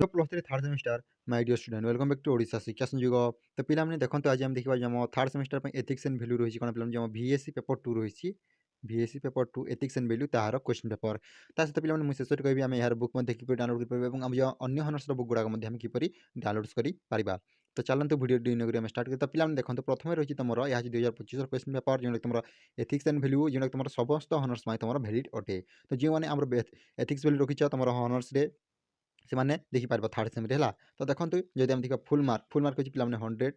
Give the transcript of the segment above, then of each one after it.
तो plus three third semester my dear student welcome back to Odisha Shiksha Sanyog तो पिलाମାନେ ଦେଖନ୍ତୁ ଆଜି ଆମେ ଦେଖିବା ଆମ ଥାର୍ଡ ସେମିଷ୍ଟର ପାଇଁ ଏଥିକ୍ସ ଆଣ୍ଡ ଭ୍ୟାଲ୍ୟୁ ରହିଛି କ'ଣ ପିଲାମାନେ ଆମ ଭିଏସସି ପେପର 2 ରହିଛି VSC paper 2 ethics and value ତାହାର କ୍ୱେଶ୍ଚନ ପେପର ତା ସହିତ ପିଲାମାନେ ମୁଁ ଶେଷରେ କହିବି ଆମେ ଏହାର ବୁକ୍ ମଧ୍ୟ କିପରି ଡାଉନଲୋଡ୍ କରିପାରିବା ଏବଂ ଆମ ଅନ୍ୟ ହନର୍ସର ବୁକ୍ ଗୁଡ଼ାକ ମଧ୍ୟ ଆମେ କିପରି ଡାଉନଲୋଡ୍ କରିପାରିବା ତ ଚାଲନ୍ତୁ ଭିଡ଼ିଓ ଡିନଗରି ଆମେ ଷ୍ଟାର୍ଟ କରିବା ତ ପିଲାମାନେ ଦେଖନ୍ତୁ ପ୍ରଥମେ ରହିଛି ତମର ଏହା ହେଉଛି 2025 କ୍ୱେଶ୍ଚନ ପେପର ଯେଉଁଟାକି ତମର ଏଥିକ୍ସ ଆଣ୍ଡ ଭ୍ୟାଲ୍ୟୁ ଯେଉଁଟାକି ତମର ସମସ୍ତ ହନର୍ସ ପାଇଁ ତମର ଭ୍ୟାଲିଡ୍ ଅଟେ ତ ଯେଉଁମାନେ ଆମର ଏଥିକ୍ସ ଭ୍ୟାଲ୍ୟୁ ରଖିଛ ତମର ହନର୍ସରେ ସେମାନେ ଦେଖିପାରିବ ଥାର୍ଡ ସେମିରେ ହେଲା ତ ଦେଖନ୍ତୁ ଯଦି ଆମେ ଦେଖିବା ଫୁଲ୍ ମାର୍କ ହେଉଛି ପିଲାମାନେ 100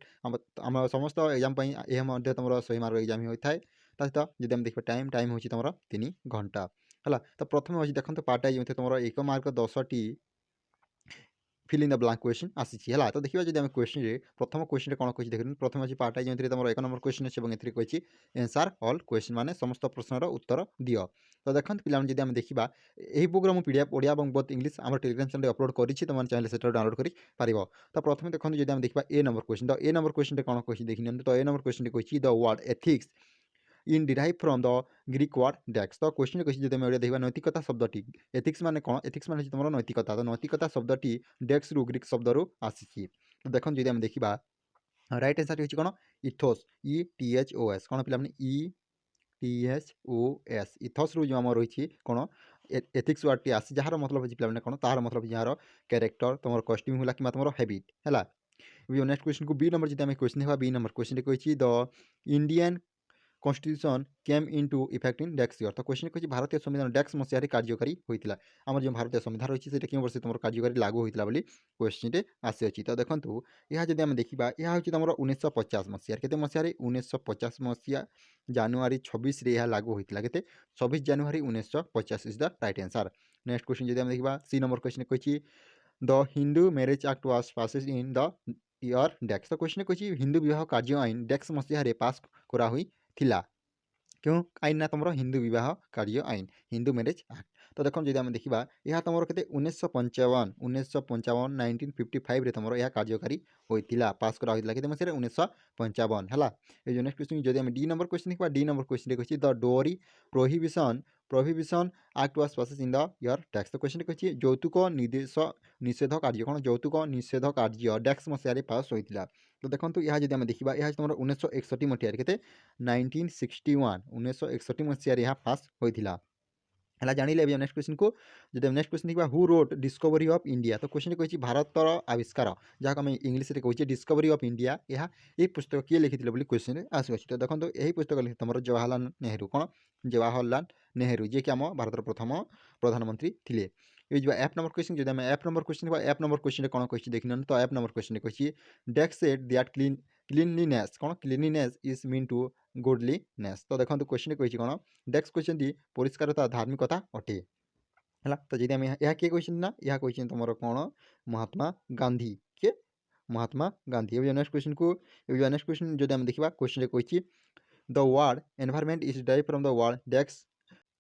ଆମ ସମସ୍ତ ଏକ୍ଜାମ୍ ପାଇଁ ଏହା ମଧ୍ୟ ତୁମର 100 ମାର୍କ ଏକ୍ଜାମ୍ ହିଁ ହୋଇଥାଏ ତା ସହିତ ଯଦି ଆମେ ଦେଖିବା ଟାଇମ୍ ହେଉଛି ତୁମର 3 ଘଣ୍ଟା ହେଲା ତ ପ୍ରଥମେ ହେଉଛି ଦେଖନ୍ତୁ ପାର୍ଟ ଆଇ ଯେଉଁଥିରେ ତୁମର 1 ମାର୍କ 10ଟି fill in the blank question आसी है तो देखिए जब क्वेश्चन प्रथम क्वेश्चन कौन कही देखते प्रथम अच्छी पार्ट आई जो तुम 1 नंबर क्वेश्चन अच्छे और कही एनसार ऑल क्वेश्चन माने समस्त प्रश्नर उत्तर दियो तो देखते पे जब देखा यही बुक्र मुझे पीडीएफ ओडिया और बोथ इंग्लिश आम टेलीग्राम चैनल अपलोड करी तुम चाहिए से डाउनलोड कर तो प्रथम देखते जब देखा ए नंबर क्वेश्चन तो ए नंबर क्वेश्चन कौन कही देखी तो ए नंबर क्वेश्चन कही the word ethics in derive from the Greek word dash तो क्वेश्चन कही जो मैं देखा नैतिकता शब्दटी एथिक्स माने कौन एथिक्स माने तुम नैतिकता तो नैतिकता शब्दटी डेक्स रु ग्रीक शब्द रु आसी तो देखो जब आम देखा राइट आंसर होची कौन इथोस ETHOS कौन पे ETHOS इथोस रु जो आम रही कौन एथिक्स वर्ड टी आसी जार मतलब होची पे कौन तार मतलब जार कैरेक्टर तुम कस्ट्यूम होला कि तुम हैबिट है नेक्स्ट क्वेश्चन को बी नंबर जब आम क्वेश्चन देखा बी नंबर क्वेश्चन कही the Indian constitution came into effect in decks year तो क्वेश्चन कही भारतीय संविधान डेक्स मसीह कार्यकारी होता आम जो भारतीय संविधान रही है क्यों वर्ष तुम कार्यकारी लागू होता क्वेश्चन आसी तो देखो यह जब आम देखा यह हूँ तुम 1950 मसीह के मसीह 1950 मसीहा जानुरी 26 लागू होता है 26 January 1950 is the right answer next question जब आम देखा सी नंबर क्वेश्चन कही the Hindu marriage act was passed in the year dash तो क्वेश्चन कही हिंदू विवाह कार्य आईन डेक्स मसीह पास करा थिला क्यों आईन ना तुम हिंदू विवाह कार्य आईन हिंदू मैरिज एक्ट तो देखो जब आम देखा यह तुम के 1955 1955 तुम यह कार्यकारी होता पास करा के मसीह 1955 है ये नेक्स्ट क्वेश्चन जब आम डी नंबर क्वेश्चन देखा डी नंबर क्वेश्चन कही द डोरी prohibition act was passed in the year tax तो क्वेश्चन कही यौतुक निषेध कार्य कौन यौतुक निषेध कार्य डेक्स मसीह पास होता तो देखो यह जब आम देखा यह तुम 1961 मसीह के 1961 मसीह यहाँ पास होता है जानिले नेक्स्ट क्वेश्चन को जब नेक्स्ट क्वेश्चन देखा who wrote discovery of India तो क्वेश्चन कही भारतर आविष्कार जहाँ आम इंग्लीश में कहे डिस्कवरी ऑफ इंडिया यह पुस्तक किए लिखी क्वेश्चन आसुच्छी तो देखो यही पुस्तक लिखी तुम जवाहरलाल नेहरू कौन जवाहरलाल नेहरू जी कि आम भारत प्रथम प्रधानमंत्री थे ये जो एफ नंबर क्वेश्चन जब F number question F number question कौन कही देखने तो एफ नंबर क्वेश्चन कही डेक्स सेट दैट क्लीनलीनेस कौन क्लीनलीनेस इज मीन टू गुडलीनेस तो देखो क्वेश्चन कही कौन डेक्स क्वेश्चन दी परिष्कारता धार्मिकता अटे है तो जब आम यह किए क्वेश्चन ना यह क्वेश्चन तुम कौन महात्मा गांधी किए महात्मा गांधी ये नेक्स्ट क्वेश्चन को नेक्स्ट क्वेश्चन जब आम देखा क्वेश्चन कही the word environment is derive from the word dash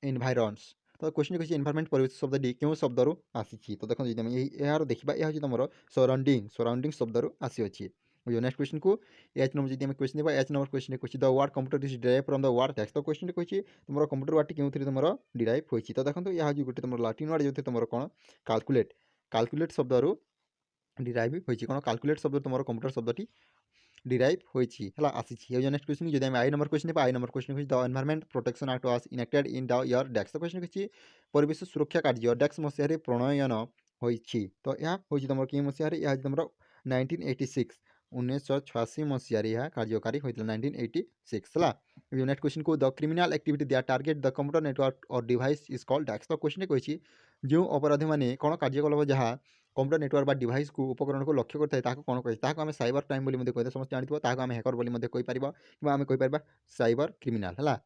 environs तो क्वेश्चन कही एनवायरमेंट परिवेश शब्द क्यों शब्द रु आसी तो देखो जब यार देखा यह तुम सराउंडिंग शब्द रु आसी जो नेक्स्ट क्वेश्चन को एच नंबर जब क्वेश्चन देखा एच नंबर क्वेश्चन कही the word computer is derive from the word tax तो क्वेश्चन कही तुम कंप्यूटर वर्ड क्यों तुम डिराइव होती तो देखो यह गोटे तुम लाटिन वर्ड जो तुम कौन काल्कुलेट शब्द रु डिराइव होती कौन काल्कुलेट शब्द तुम कंप्यूटर शब्दी डिराइव होती आसी नेक्स्ट क्वेश्चन जब I number question I number question कही the environment protection act was enacted in the year dash तो क्वेश्चन कही परिवेश सुरक्षा कार्य डेक्स मसीह प्रणयन होती तो यह हूँ तुम कि मसीह यह तुम 1986 1986 मसीह यह कार्यकारी होता 1986 है नेक्स्ट क्वेश्चन को the criminal activity that target the computer network और डिवाइस इज कॉल्ड डेक्स तो क्वेश्चन कही जो अपराधी मैंने कौन कार्यकलाप जहाँ कंप्यूटर नेटवर्क बा डिवाइस को उपकरण को लक्ष्य करता है कौन कही आम साइबर क्राइम बोली कही समस्त जानते आम हैकर बोली कहीपर कि आम कहीपर साइबर क्रिमिनाल है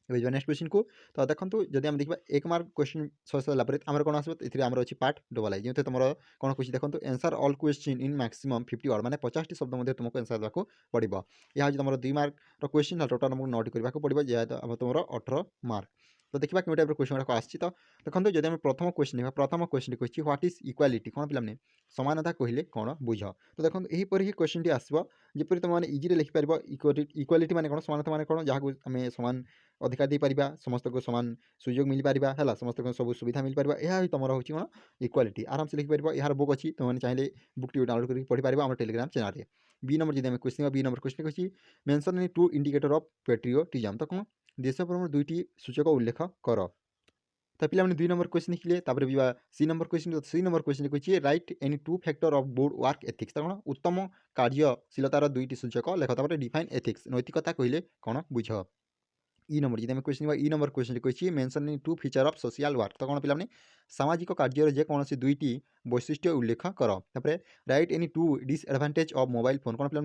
ये नेक्स्ट क्वेश्चन को तो देखो जब आम देखा 1 मार्क क्वेश्चन सही सारापर आम कौन आसो ये आम अच्छी पार्ट डबल आई जो तुम कौन कही देखो answer all question in maximum 50 word मैंने 50 शब्द तुमको एंसर देवाक पड़ो यह तुम 2 मार्क क्वेश्चन टोटाल तुमको 9 करने पड़ो जहाँ तुम 18 मार्क तो देखा क्यों टाइप क्वेश्चन गुड़ाक आसी। तो देखो जब आम प्रथम क्वेश्चन देखा प्रथम क्वेश्चन कही ह्वाट इज इक्वालिटी कौन पे समानता कहले कौन बुझ। तो देखो यहीपर ही क्वेश्चन टी आसो जपरी तुम मैंने इजिली लिखिपार इक्वालिटी माने कौन समानता माने कौन जहाँ आम सामान अधिकार दे पारिबा समस्त को सामान सुजोग मिल पारिबा है समस्त को सब सुविधा मिल पारिबा यह तुम हूँ कौन इक्वालिटी आराम से लिखिपार यार बुक अच्छी तुम चाहिए बुक टी डाउनलोड कर पढ़ी पार आम टेलीग्राम चैनल में। बी नंबर जब क्वेश्चन बी नंबर क्वेश्चन कही mention any to indicator of patriotism तो कौन देशप्रेम दुईटी सूचक उल्लेख कर। तो पे 2 नंबर क्वेश्चन लिखिले सी नंबर क्वेश्चन तो सी नंबर क्वेश्चन कही write any two factor of good work ethics तो कौन उत्तम कार्यशीलतार दुईटी सूचक लेख डिफाइन एथिक्स नैतिकता कहले कौन बुझ। इ नंबर जब क्वेश्चन इ नंबर क्वेश्चन कही mention two feature of social work तो कौन पे सामाजिक कार्य जेकोसी दुईटी वैशिष्ट्य उल्लेख कर। Write any two disadvantage of mobile phone कौन पे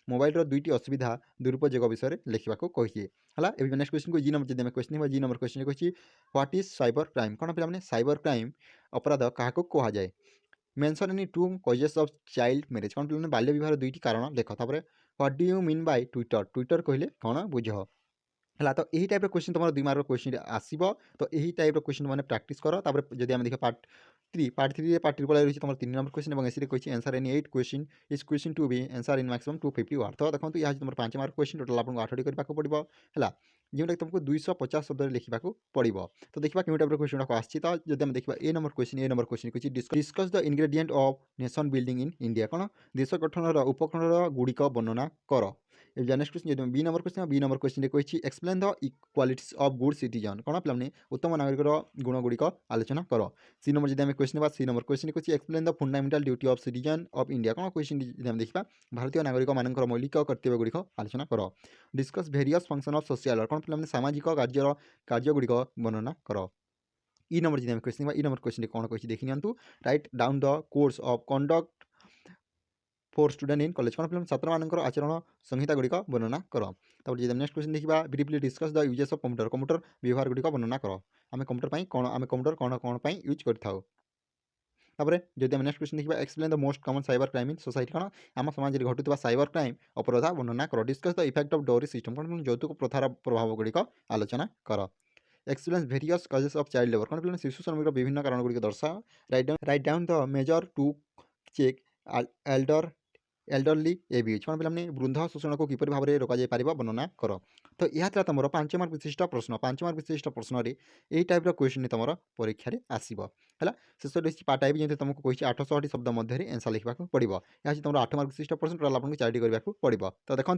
मोबाइल दुईटी असुविधा दुरुपयोग विषय लिखा कही है। ए नेक्स्ट क्वेश्चन को जी नंबर जब क्वेश्चन जी नंबर क्वेश्चन कही ह्वाट इज साइबर क्राइम कौन पे साइबर क्राइम अपराध क्या कहुए। Mention any two causes of child marriage कौन पे बाल्य विवाह दुईटी कारण लेख। What do you mean by Twitter Twitter कहले कौन बुझ है। तो यही टाइप क्वेश्चन तुम 2 मार्क क्वेश्चन आसो। तो यही टाइप क्वेश्चन मैंने प्रैक्टिस कर जब आम देखा पार्ट 3 पार्ट ट्रिपल रही तुम 3 नंबर क्वेश्चन और ऐसी कही answer any 8 question is question to be answer in maximum 250 word. तो देखो यह तुम 5 मार्क क्वेश्चन टोटाल आपको 8टी करने पड़ो है जोटा तुमको 250 शब्द लिखा पड़ो। तो देखा क्यों टाइप क्वेश्चन गुड़ाक आसी। तो जब आम देखा ए नंबर क्वेश्चन कही discuss the ingredient of nation building in India कौन देश गठन उपकरण गुड़िक वर्णना कर। नेक्स्ट क्वेश्चन जो बी नंबर क्वेश्चन कही explain the equalities of good citizen कौन पे उत्तम नागरिक गुण गुड़िक आलोचना कर। सी नंबर जब क्वेश्चन सी नंबर क्वेश्चन कही explain the fundamental duty of citizen of India कौन क्वेश्चन जब देखा भारतीय नागरिक मान मौलिक कर्तव्य गुड़िक आलोचना कर। Discuss various function of social कौन पे सामाजिक कार्य गुड़िक वर्णना कर। इ नंबर जब क्वेश्चन इ नंबर क्वेश्चन कौन कही देखी नियंतु write down the course of conduct for student in college कौन पे छात्र मान आचरण संहिता गुड़िक वर्णना कर। जब नेक्स्ट क्वेश्चन देखा briefly discuss the uses of computer computer व्यवहार गुड़िक वर्णना कर आम कंप्यूटर कौन आम कंप्यूटर कौन कौन यूज कर। जब नेक्स्ट क्वेश्चन देखा explain the most common cyber crime in society कौन आम समाज में घटुवा साइबर क्राइम अपराध वर्णना कर। Discuss the effect of dowry system कौन यौतुक प्रथार प्रभाव गुड़िक आलोचना कर। Explain various causes of child labour कौन पे शिशु श्रमिक विभिन्न कारण गुड़िक दर्शा। Write down the major to check elderly abuse कौन पे वृद्ध शोषण को किपर भाव में रोक वर्णना कर। तो यह तुम 5 मार्क विशिष्ट प्रश्न 5 मार्क विशिष्ट प्रश्न यही टाइप क्वेश्चन तुम परीक्षा आसो है। शेष रही पार्ट आई जैसे तुमको कही 800 शब्द मध्य आंसर लिखा पड़ो यह तुम 8 मार्क विशिष्ट प्रश्न टोटाल आपको 4टी करने पड़ो। तो देखो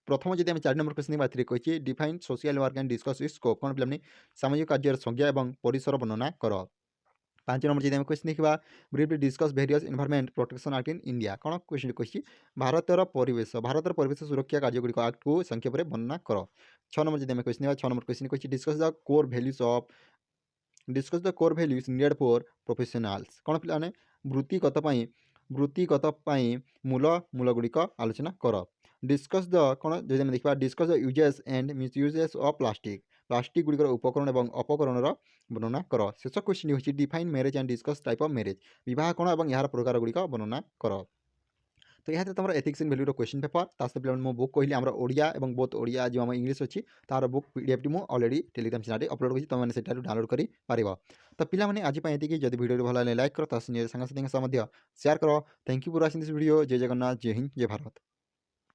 प्रथम जब आम 4 नंबर क्वेश्चन कही define social work and discuss is scope कौन पे सामाजिक कार्य संज्ञा और परिसर वर्णना कर। 5 नंबर जब क्वेश्चन देखा briefly discuss various environment protection act in India कौन क्वेश्चन कही भारतर परिवेश सुरक्षा कार्यगुड़िक एक्ट को संक्षेप में वर्णना कर। 6 नंबर जब क्वेश्चन देखा 6 नंबर क्वेश्चन कही discuss the core values needed for professionals कौन पे वृत्तिगत मूल मूलगुड़िक आलोचना कर। डिस्कस द कौन जब देखा discuss the uses and misuses of plastic गुड़िकर उपकरण और अपकरण वर्णना कर। शेष क्वेश्चन होची define marriage and discuss type of marriage विवाह कौन और यार प्रकार गुड़िक वर्णना कर। तो यहाँ तुम एथिक्स इन वैल्यूर क्वेश्चन पेपर तासत पे मो बुक कहली आम ओडिया और बोथ ओडिया जो आम इंग्लिश अच्छी तार book PDF T already Telegram channel upload कर तुमने से डाउनलोड कर पार। तो पाने आज ये जब वीडियो भल लगे लाइक कर सांगसाथी सेयार कर। Thank you for watching this video. जय जगन्नाथ जय हिंद जय भारत।